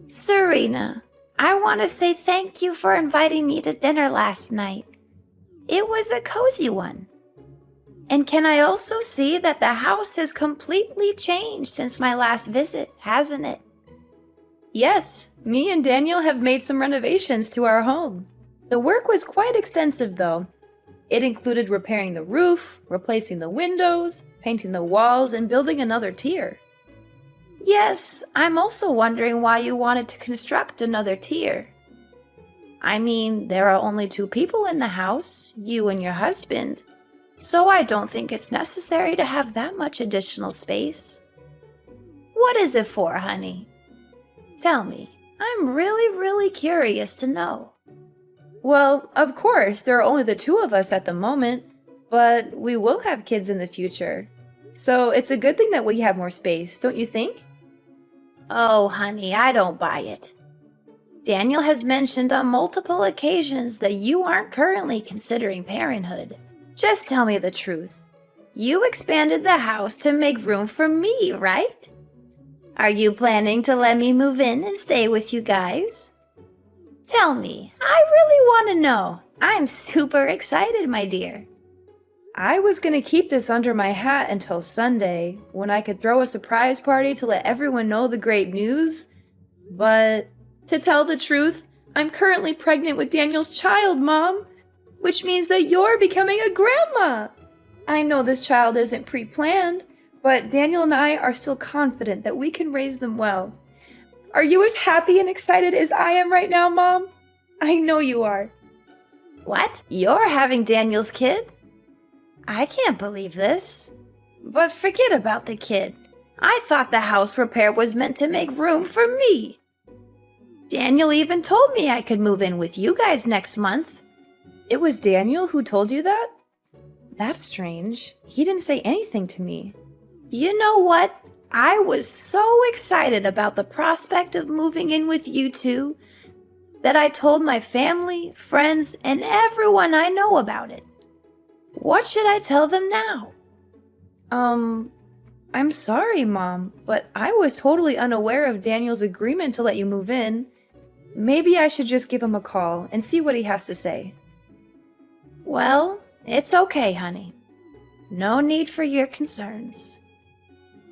Serena, I want to say thank you for inviting me to dinner last night. It was a cozy one. And can I also see that the house has completely changed since my last visit, hasn't it? Yes, me and Daniel have made some renovations to our home. The work was quite extensive though. It included repairing the roof, replacing the windows, painting the walls, and building another tier. Yes, I'm also wondering why you wanted to construct another tier. I mean, there are only two people in the house, you and your husband, so I don't think it's necessary to have that much additional space. What is it for, honey? Tell me, I'm really curious to know. Well, of course, there are only the two of us at the moment, but we will have kids in the future. So it's a good thing that we have more space, don't you think? Oh, honey, I don't buy it. Daniel has mentioned on multiple occasions that you aren't currently considering parenthood. Just tell me the truth. You expanded the house to make room for me, right? Are you planning to let me move in and stay with you guys? Tell me, I really want to know. I'm super excited, my dear. I was gonna keep this under my hat until Sunday, when I could throw a surprise party to let everyone know the great news. But, to tell the truth, I'm currently pregnant with Daniel's child, Mom, which means that you're becoming a grandma. I know this child isn't pre-planned, but Daniel and I are still confident that we can raise them well. Are you as happy and excited as I am right now, Mom? I know you are. What? You're having Daniel's kid? I can't believe this. But forget about the kid. I thought the house repair was meant to make room for me. Daniel even told me I could move in with you guys next month. It was Daniel who told you that? That's strange. He didn't say anything to me. You know what? I was so excited about the prospect of moving in with you two that I told my family, friends, and everyone I know about it. What should I tell them now? I'm sorry, Mom, but I was totally unaware of Daniel's agreement to let you move in. Maybe I should just give him a call and see what he has to say. Well, it's okay, honey. No need for your concerns.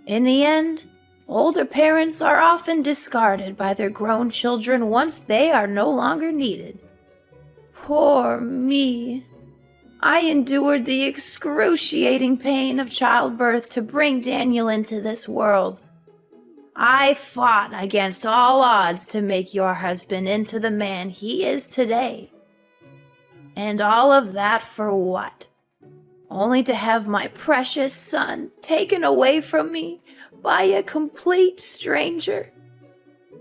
In the end, older parents are often discarded by their grown children once they are no longer needed. Poor me. I endured the excruciating pain of childbirth to bring Daniel into this world. I fought against all odds to make your husband into the man he is today. And all of that for what? Only to have my precious son taken away from me by a complete stranger.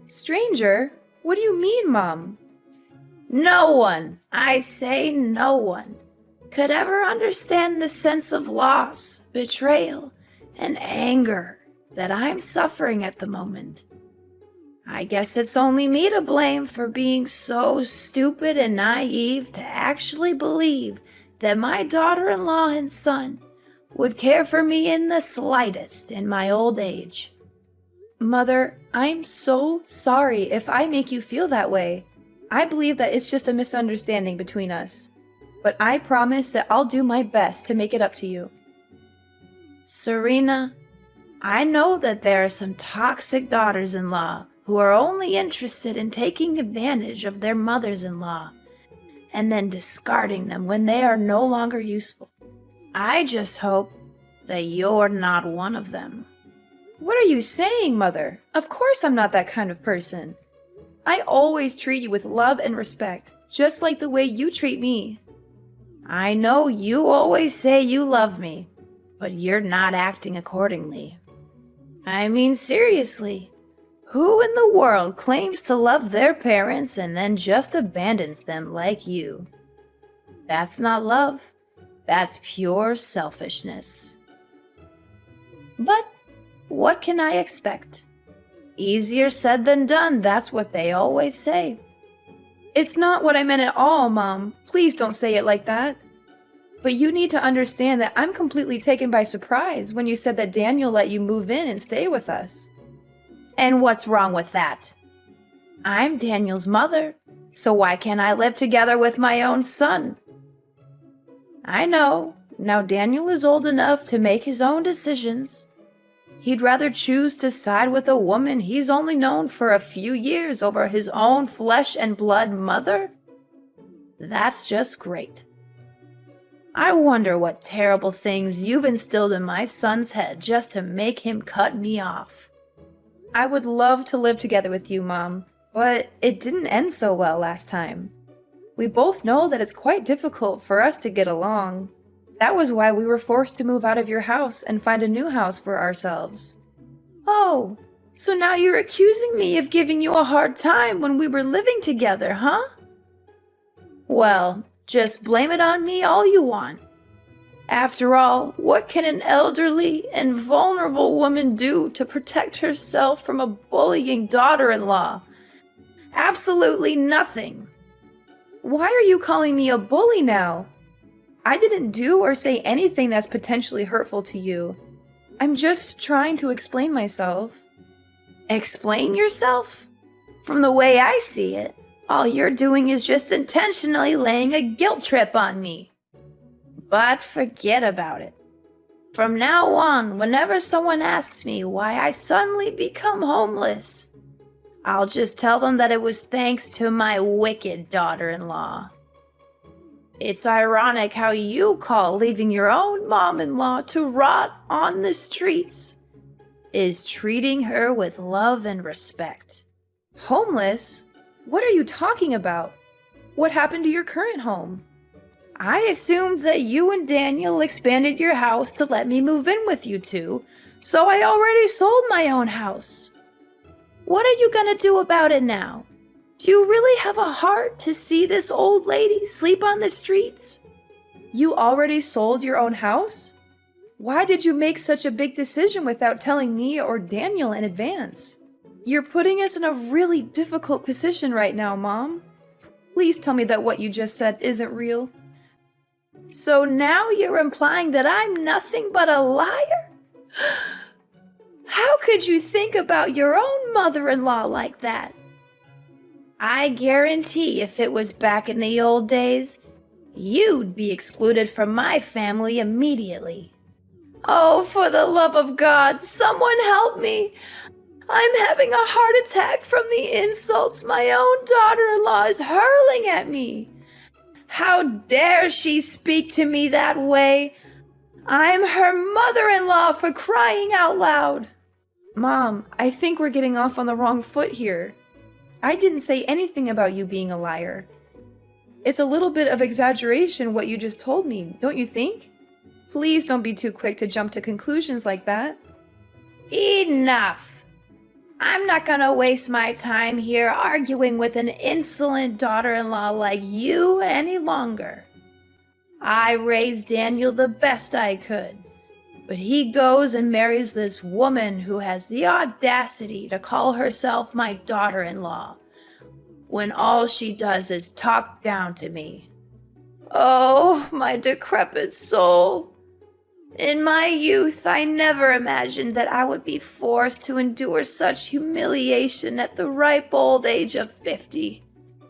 Stranger? What do you mean, Mom? No one, I say no one, could ever understand the sense of loss, betrayal, and anger that I'm suffering at the moment. I guess it's only me to blame for being so stupid and naive to actually believe that my daughter-in-law and son would care for me in the slightest in my old age. Mother, I'm so sorry if I make you feel that way. I believe that it's just a misunderstanding between us. But I promise that I'll do my best to make it up to you. Serena, I know that there are some toxic daughters-in-law who are only interested in taking advantage of their mothers-in-law and then discarding them when they are no longer useful. I just hope that you're not one of them. What are you saying, Mother? Of course I'm not that kind of person. I always treat you with love and respect, just like the way you treat me. I know you always say you love me, but you're not acting accordingly. I mean, seriously, who in the world claims to love their parents and then just abandons them like you? That's not love. That's pure selfishness. But what can I expect? Easier said than done, that's what they always say. It's not what I meant at all, Mom. Please don't say it like that. But you need to understand that I'm completely taken by surprise when you said that Daniel let you move in and stay with us. And what's wrong with that? I'm Daniel's mother, so why can't I live together with my own son? I know. Now Daniel is old enough to make his own decisions. He'd rather choose to side with a woman he's only known for a few years over his own flesh and blood mother? That's just great. I wonder what terrible things you've instilled in my son's head just to make him cut me off. I would love to live together with you, Mom, but it didn't end so well last time. We both know that it's quite difficult for us to get along. That was why we were forced to move out of your house and find a new house for ourselves. Oh, so now you're accusing me of giving you a hard time when we were living together, huh? Well, just blame it on me all you want. After all, what can an elderly and vulnerable woman do to protect herself from a bullying daughter-in-law? Absolutely nothing. Why are you calling me a bully now? I didn't do or say anything that's potentially hurtful to you. I'm just trying to explain myself. Explain yourself? From the way I see it, all you're doing is just intentionally laying a guilt trip on me. But forget about it. From now on, whenever someone asks me why I suddenly become homeless, I'll just tell them that it was thanks to my wicked daughter-in-law. It's ironic how you call leaving your own mom-in-law to rot on the streets is treating her with love and respect. Homeless? What are you talking about? What happened to your current home? I assumed that you and Daniel expanded your house to let me move in with you two, so I already sold my own house. What are you gonna do about it now? Do you really have a heart to see this old lady sleep on the streets? You already sold your own house? Why did you make such a big decision without telling me or Daniel in advance? You're putting us in a really difficult position right now, Mom. Please tell me that what you just said isn't real. So now you're implying that I'm nothing but a liar? How could you think about your own mother-in-law like that? I guarantee if it was back in the old days, you'd be excluded from my family immediately. Oh, for the love of God, someone help me! I'm having a heart attack from the insults my own daughter-in-law is hurling at me. How dare she speak to me that way? I'm her mother-in-law, for crying out loud. Mom, I think we're getting off on the wrong foot here. I didn't say anything about you being a liar. It's a little bit of exaggeration what you just told me, don't you think? Please don't be too quick to jump to conclusions like that. Enough! I'm not gonna waste my time here arguing with an insolent daughter-in-law like you any longer. I raised Daniel the best I could, but he goes and marries this woman who has the audacity to call herself my daughter-in-law, when all she does is talk down to me. Oh, my decrepit soul. In my youth, I never imagined that I would be forced to endure such humiliation at the ripe old age of 50.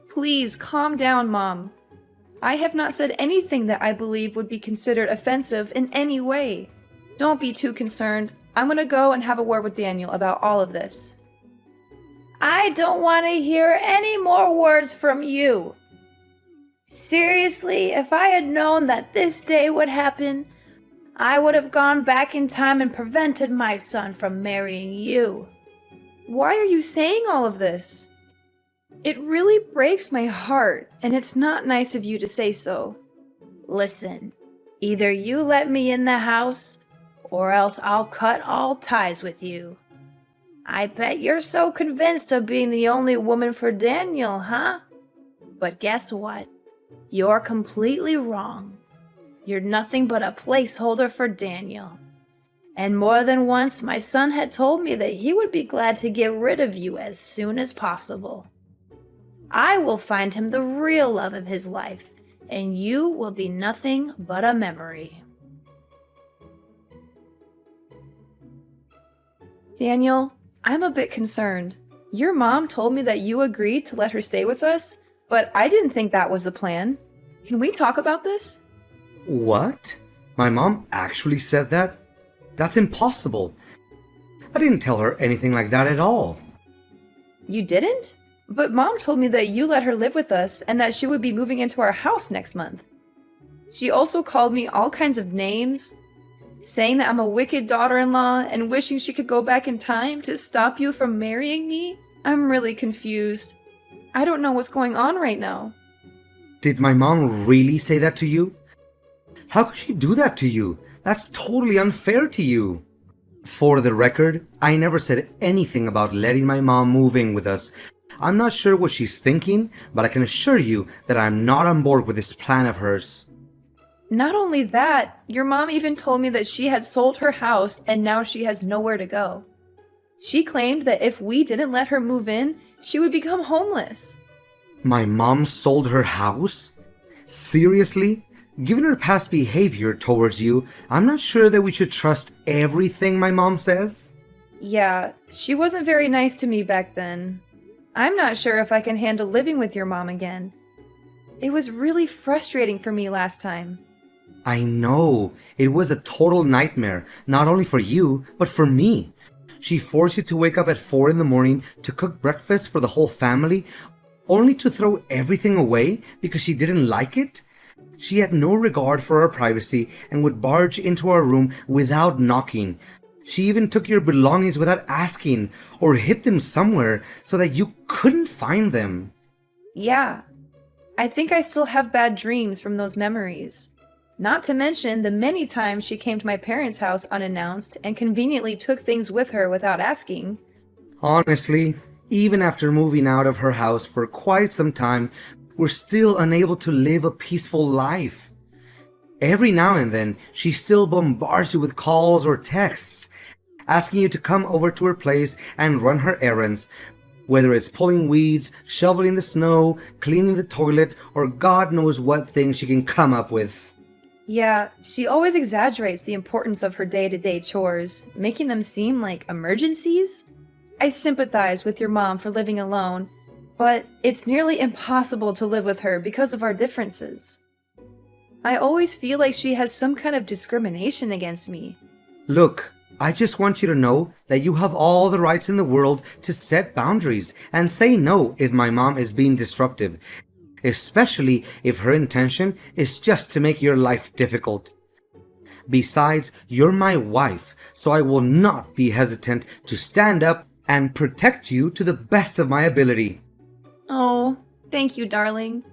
Please calm down, Mom. I have not said anything that I believe would be considered offensive in any way. Don't be too concerned. I'm gonna go and have a word with Daniel about all of this. I don't want to hear any more words from you. Seriously, if I had known that this day would happen, I would have gone back in time and prevented my son from marrying you. Why are you saying all of this? It really breaks my heart, and it's not nice of you to say so. Listen, either you let me in the house, or else I'll cut all ties with you. I bet you're so convinced of being the only woman for Daniel, huh? But guess what? You're completely wrong. You're nothing but a placeholder for Daniel. And more than once, my son had told me that he would be glad to get rid of you as soon as possible. I will find him the real love of his life, and you will be nothing but a memory. Daniel, I'm a bit concerned. Your mom told me that you agreed to let her stay with us, but I didn't think that was the plan. Can we talk about this? What? My mom actually said that? That's impossible. I didn't tell her anything like that at all. You didn't? But Mom told me that you let her live with us and that she would be moving into our house next month. She also called me all kinds of names, saying that I'm a wicked daughter-in-law and wishing she could go back in time to stop you from marrying me. I'm really confused. I don't know what's going on right now. Did my mom really say that to you? How could she do that to you? That's totally unfair to you. For the record, I never said anything about letting my mom move in with us. I'm not sure what she's thinking, but I can assure you that I'm not on board with this plan of hers. Not only that, your mom even told me that she had sold her house and now she has nowhere to go. She claimed that if we didn't let her move in, she would become homeless. My mom sold her house? Seriously? Given her past behavior towards you, I'm not sure that we should trust everything my mom says. Yeah, she wasn't very nice to me back then. I'm not sure if I can handle living with your mom again. It was really frustrating for me last time. I know. It was a total nightmare, not only for you, but for me. She forced you to wake up at 4 in the morning to cook breakfast for the whole family, only to throw everything away because she didn't like it? She had no regard for our privacy and would barge into our room without knocking. She even took your belongings without asking or hid them somewhere so that you couldn't find them. Yeah, I think I still have bad dreams from those memories. Not to mention the many times she came to my parents' house unannounced and conveniently took things with her without asking. Honestly, even after moving out of her house for quite some time, we're still unable to live a peaceful life. Every now and then, she still bombards you with calls or texts, asking you to come over to her place and run her errands, whether it's pulling weeds, shoveling the snow, cleaning the toilet, or God knows what things she can come up with. Yeah, she always exaggerates the importance of her day-to-day chores, making them seem like emergencies. I sympathize with your mom for living alone, but it's nearly impossible to live with her because of our differences. I always feel like she has some kind of discrimination against me. Look, I just want you to know that you have all the rights in the world to set boundaries and say no if my mom is being disruptive, especially if her intention is just to make your life difficult. Besides, you're my wife, so I will not be hesitant to stand up and protect you to the best of my ability. Oh, thank you, darling.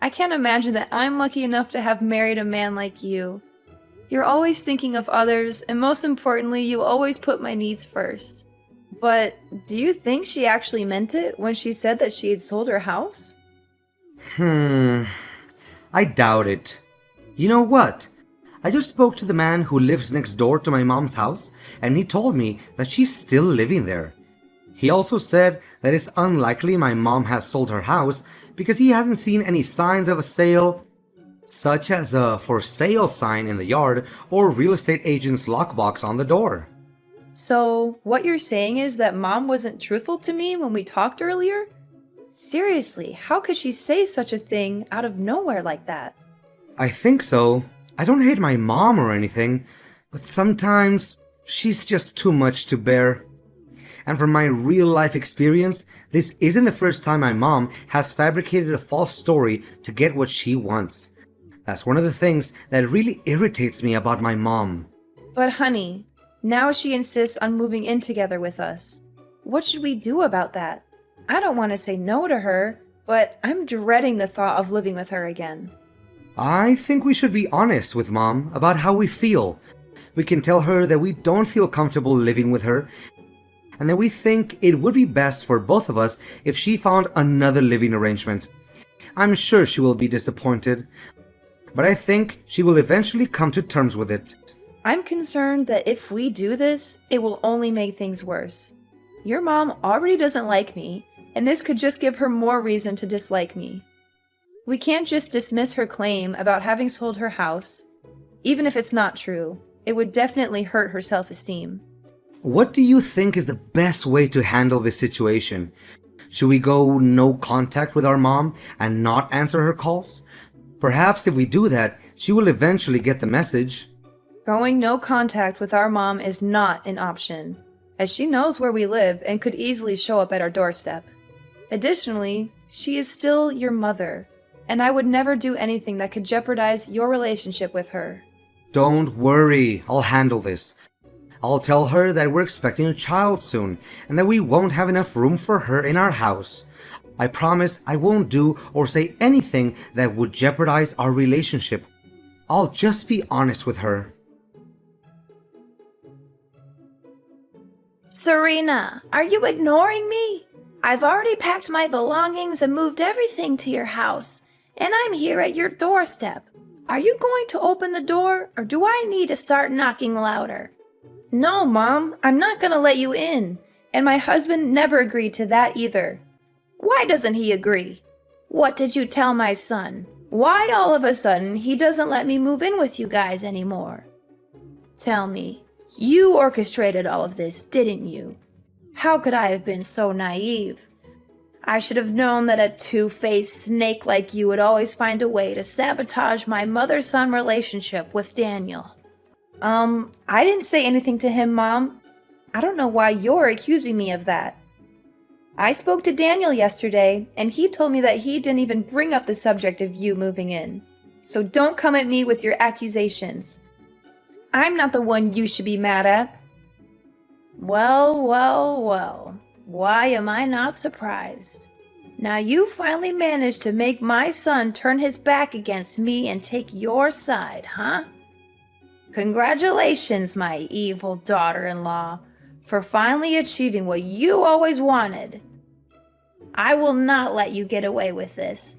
I can't imagine that I'm lucky enough to have married a man like you. You're always thinking of others, and most importantly, you always put my needs first. But do you think she actually meant it when she said that she had sold her house? I doubt it. You know what? I just spoke to the man who lives next door to my mom's house, and he told me that she's still living there. He also said that it's unlikely my mom has sold her house because he hasn't seen any signs of a sale, such as a for sale sign in the yard or real estate agent's lockbox on the door. So, what you're saying is that Mom wasn't truthful to me when we talked earlier? Seriously, how could she say such a thing out of nowhere like that? I think so. I don't hate my mom or anything, but sometimes she's just too much to bear. And from my real life experience, this isn't the first time my mom has fabricated a false story to get what she wants. That's one of the things that really irritates me about my mom. But honey, now she insists on moving in together with us. What should we do about that? I don't want to say no to her, but I'm dreading the thought of living with her again. I think we should be honest with Mom about how we feel. We can tell her that we don't feel comfortable living with her, and that we think it would be best for both of us if she found another living arrangement. I'm sure she will be disappointed, but I think she will eventually come to terms with it. I'm concerned that if we do this, it will only make things worse. Your mom already doesn't like me, and this could just give her more reason to dislike me. We can't just dismiss her claim about having sold her house. Even if it's not true, it would definitely hurt her self-esteem. What do you think is the best way to handle this situation? Should we go no contact with our mom and not answer her calls? Perhaps if we do that, she will eventually get the message. Going no contact with our mom is not an option, as she knows where we live and could easily show up at our doorstep. Additionally, she is still your mother, and I would never do anything that could jeopardize your relationship with her. Don't worry, I'll handle this. I'll tell her that we're expecting a child soon and that we won't have enough room for her in our house. I promise I won't do or say anything that would jeopardize our relationship. I'll just be honest with her. Serena, are you ignoring me? I've already packed my belongings and moved everything to your house, and I'm here at your doorstep. Are you going to open the door, or do I need to start knocking louder? No, Mom, I'm not gonna let you in, and my husband never agreed to that either. Why doesn't he agree? What did you tell my son? Why all of a sudden he doesn't let me move in with you guys anymore? Tell me, you orchestrated all of this, didn't you? How could I have been so naive? I should have known that a two-faced snake like you would always find a way to sabotage my mother-son relationship with Daniel. I didn't say anything to him, Mom. I don't know why you're accusing me of that. I spoke to Daniel yesterday, and he told me that he didn't even bring up the subject of you moving in. So don't come at me with your accusations. I'm not the one you should be mad at. Well. Why am I not surprised? Now you finally managed to make my son turn his back against me and take your side, huh? Congratulations, my evil daughter-in-law, for finally achieving what you always wanted. I will not let you get away with this.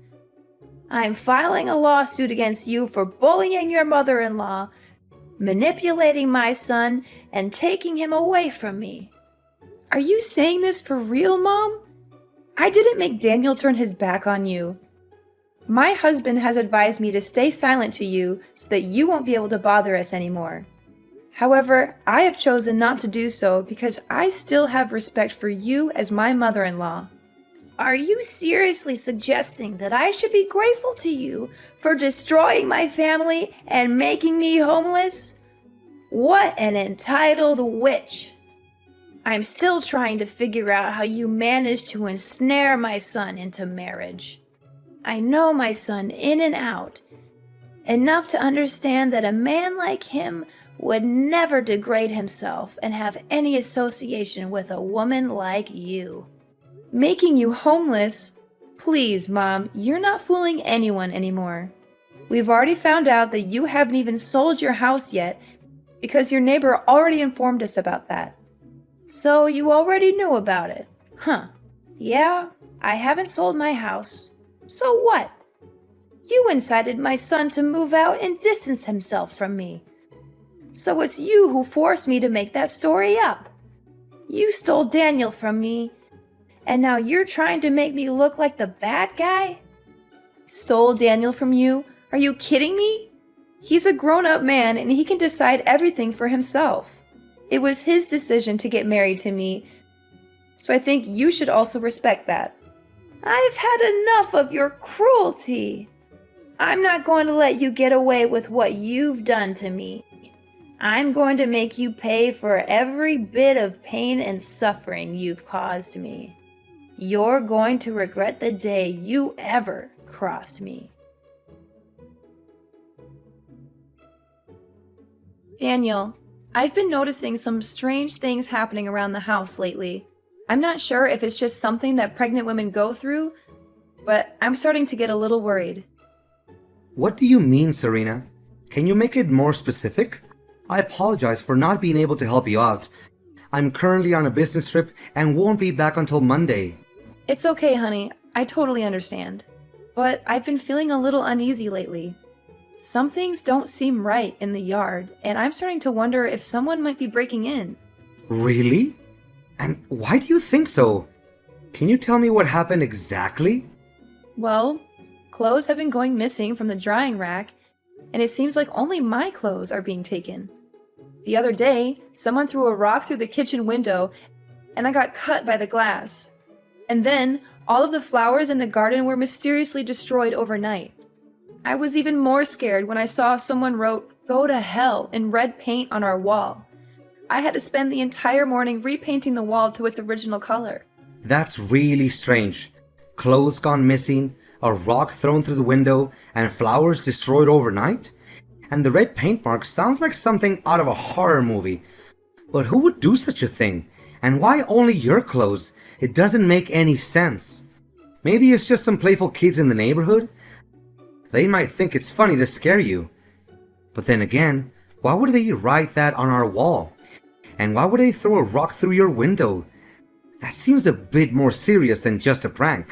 I'm filing a lawsuit against you for bullying your mother-in-law, manipulating my son, and taking him away from me. Are you saying this for real, Mom? I didn't make Daniel turn his back on you. My husband has advised me to stay silent to you so that you won't be able to bother us anymore. However, I have chosen not to do so because I still have respect for you as my mother-in-law. Are you seriously suggesting that I should be grateful to you for destroying my family and making me homeless? What an entitled witch! I'm still trying to figure out how you managed to ensnare my son into marriage. I know my son in and out, enough to understand that a man like him would never degrade himself and have any association with a woman like you. Making you homeless? Please, Mom, you're not fooling anyone anymore. We've already found out that you haven't even sold your house yet because your neighbor already informed us about that. So you already knew about it? Huh. Yeah, I haven't sold my house. So what? You incited my son to move out and distance himself from me. So it's you who forced me to make that story up. You stole Daniel from me, and now you're trying to make me look like the bad guy? Stole Daniel from you? Are you kidding me? He's a grown-up man and he can decide everything for himself. It was his decision to get married to me, so I think you should also respect that. I've had enough of your cruelty. I'm not going to let you get away with what you've done to me. I'm going to make you pay for every bit of pain and suffering you've caused me. You're going to regret the day you ever crossed me. Daniel, I've been noticing some strange things happening around the house lately. I'm not sure if it's just something that pregnant women go through, but I'm starting to get a little worried. What do you mean, Serena? Can you make it more specific? I apologize for not being able to help you out. I'm currently on a business trip and won't be back until Monday. It's okay, honey. I totally understand. But I've been feeling a little uneasy lately. Some things don't seem right in the yard, and I'm starting to wonder if someone might be breaking in. Really? And why do you think so? Can you tell me what happened exactly? Well, clothes have been going missing from the drying rack, and it seems like only my clothes are being taken. The other day, someone threw a rock through the kitchen window and I got cut by the glass. And then, all of the flowers in the garden were mysteriously destroyed overnight. I was even more scared when I saw someone wrote, "Go to hell," in red paint on our wall. I had to spend the entire morning repainting the wall to its original color. That's really strange. Clothes gone missing, a rock thrown through the window, and flowers destroyed overnight? And the red paint mark sounds like something out of a horror movie. But who would do such a thing? And why only your clothes? It doesn't make any sense. Maybe it's just some playful kids in the neighborhood? They might think it's funny to scare you. But then again, why would they write that on our wall? And why would they throw a rock through your window? That seems a bit more serious than just a prank.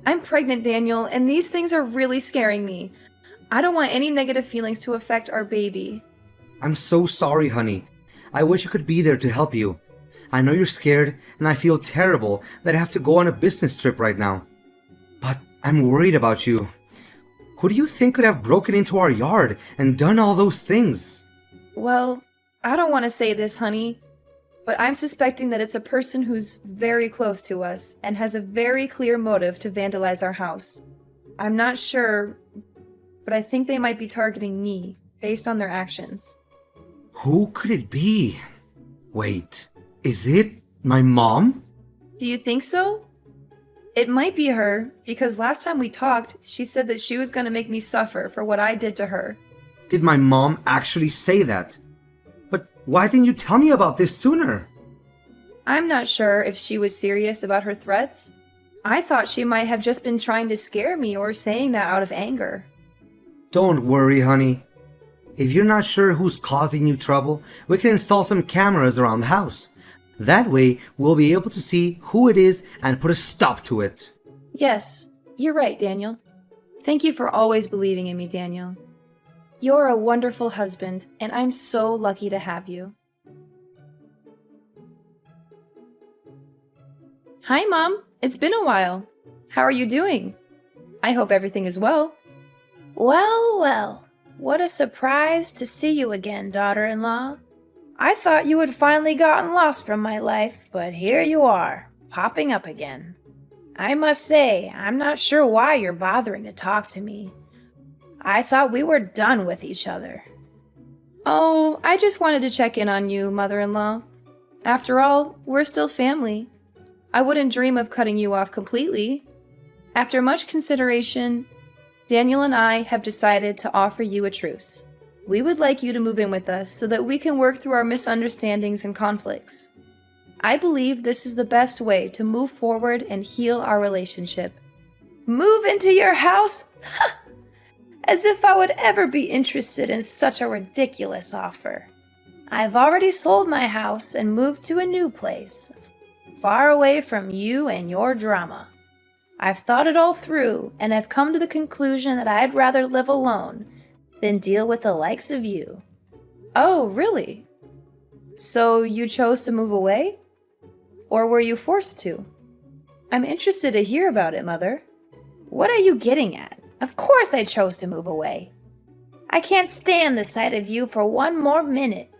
I'm pregnant, Daniel, and these things are really scaring me. I don't want any negative feelings to affect our baby. I'm so sorry, honey. I wish I could be there to help you. I know you're scared, and I feel terrible that I have to go on a business trip right now. But I'm worried about you. Who do you think could have broken into our yard and done all those things? Well, I don't want to say this, honey, but I'm suspecting that it's a person who's very close to us and has a very clear motive to vandalize our house. I'm not sure, but I think they might be targeting me based on their actions. Who could it be? Wait, is it my mom? Do you think so? It might be her, because last time we talked, she said that she was going to make me suffer for what I did to her. Did my mom actually say that? But why didn't you tell me about this sooner? I'm not sure if she was serious about her threats. I thought she might have just been trying to scare me or saying that out of anger. Don't worry, honey. If you're not sure who's causing you trouble, we can install some cameras around the house. That way, we'll be able to see who it is and put a stop to it. Yes, you're right, Daniel. Thank you for always believing in me, Daniel. You're a wonderful husband, and I'm so lucky to have you. Hi, Mom. It's been a while. How are you doing? I hope everything is well. Well, well, what a surprise to see you again, daughter-in-law. I thought you had finally gotten lost from my life, but here you are, popping up again. I must say, I'm not sure why you're bothering to talk to me. I thought we were done with each other. Oh, I just wanted to check in on you, mother-in-law. After all, we're still family. I wouldn't dream of cutting you off completely. After much consideration, Daniel and I have decided to offer you a truce. We would like you to move in with us so that we can work through our misunderstandings and conflicts. I believe this is the best way to move forward and heal our relationship. Move into your house? As if I would ever be interested in such a ridiculous offer. I've already sold my house and moved to a new place, far away from you and your drama. I've thought it all through, and I've come to the conclusion that I'd rather live alone than deal with the likes of you. Oh, really? So you chose to move away? Or were you forced to? I'm interested to hear about it, Mother. What are you getting at? Of course I chose to move away. I can't stand the sight of you for one more minute.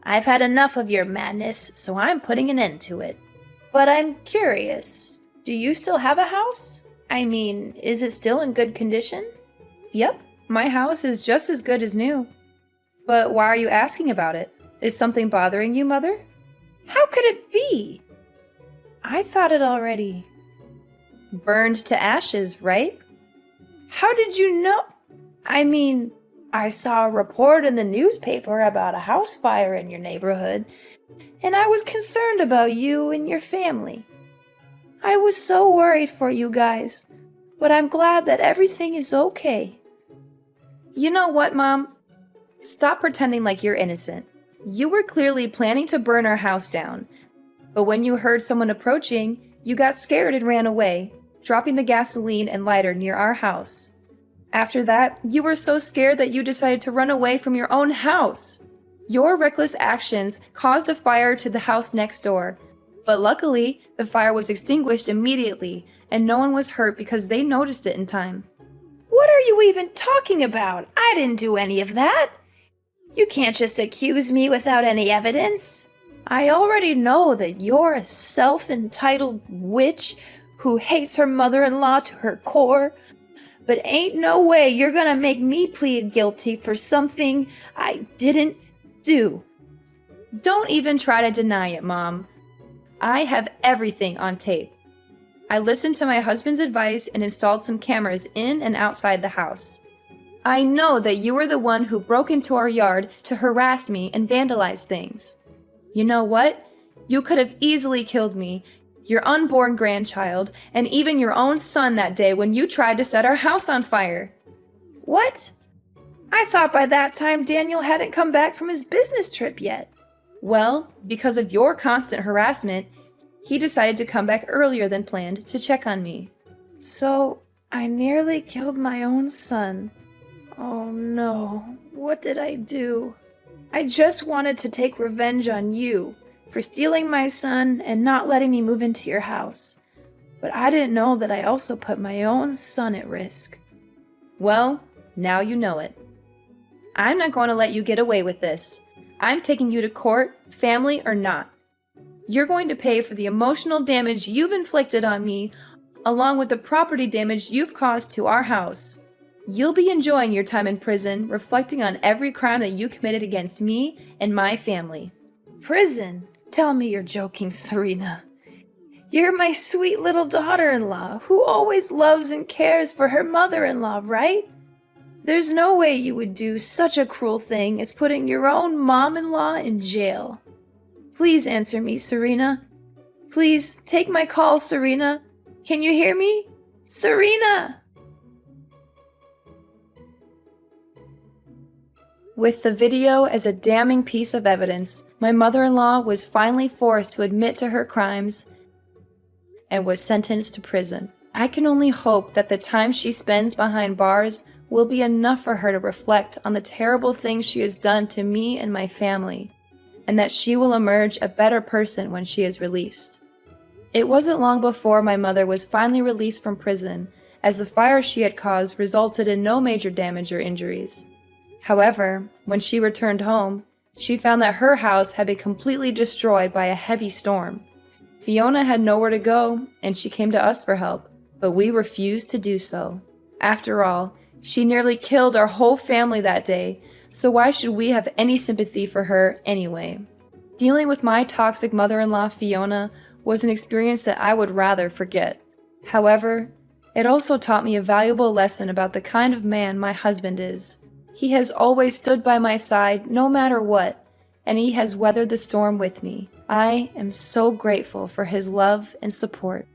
I've had enough of your madness, so I'm putting an end to it. But I'm curious, do you still have a house? I mean, is it still in good condition? Yep, my house is just as good as new. But why are you asking about it? Is something bothering you, Mother? How could it be? I thought it already burned to ashes, right? How did you know? I mean, I saw a report in the newspaper about a house fire in your neighborhood, and I was concerned about you and your family. I was so worried for you guys, but I'm glad that everything is okay. You know what, Mom? Stop pretending like you're innocent. You were clearly planning to burn our house down, but when you heard someone approaching, you got scared and ran away, dropping the gasoline and lighter near our house. After that, you were so scared that you decided to run away from your own house. Your reckless actions caused a fire to the house next door, but luckily, the fire was extinguished immediately, and no one was hurt because they noticed it in time. What are you even talking about? I didn't do any of that. You can't just accuse me without any evidence. I already know that you're a self-entitled witch who hates her mother-in-law to her core, but ain't no way you're gonna make me plead guilty for something I didn't do. Don't even try to deny it, Mom. I have everything on tape. I listened to my husband's advice and installed some cameras in and outside the house. I know that you were the one who broke into our yard to harass me and vandalize things. You know what? You could have easily killed me, your unborn grandchild, and even your own son that day when you tried to set our house on fire. What? I thought by that time Daniel hadn't come back from his business trip yet. Well, because of your constant harassment, he decided to come back earlier than planned to check on me. So, I nearly killed my own son. Oh no, what did I do? I just wanted to take revenge on you for stealing my son and not letting me move into your house. But I didn't know that I also put my own son at risk. Well, now you know it. I'm not going to let you get away with this. I'm taking you to court, family or not. You're going to pay for the emotional damage you've inflicted on me, along with the property damage you've caused to our house. You'll be enjoying your time in prison, reflecting on every crime that you committed against me and my family. Prison? Tell me you're joking, Serena. You're my sweet little daughter-in-law who always loves and cares for her mother-in-law, right? There's no way you would do such a cruel thing as putting your own mom-in-law in jail. Please answer me, Serena. Please, take my call, Serena. Can you hear me? Serena! With the video as a damning piece of evidence, my mother-in-law was finally forced to admit to her crimes and was sentenced to prison. I can only hope that the time she spends behind bars will be enough for her to reflect on the terrible things she has done to me and my family, and that she will emerge a better person when she is released. It wasn't long before my mother was finally released from prison, as the fire she had caused resulted in no major damage or injuries. However, when she returned home, she found that her house had been completely destroyed by a heavy storm. Fiona had nowhere to go, and she came to us for help, but we refused to do so. After all, she nearly killed our whole family that day, so why should we have any sympathy for her anyway? Dealing with my toxic mother-in-law, Fiona, was an experience that I would rather forget. However, it also taught me a valuable lesson about the kind of man my husband is. He has always stood by my side no matter what, and he has weathered the storm with me. I am so grateful for his love and support.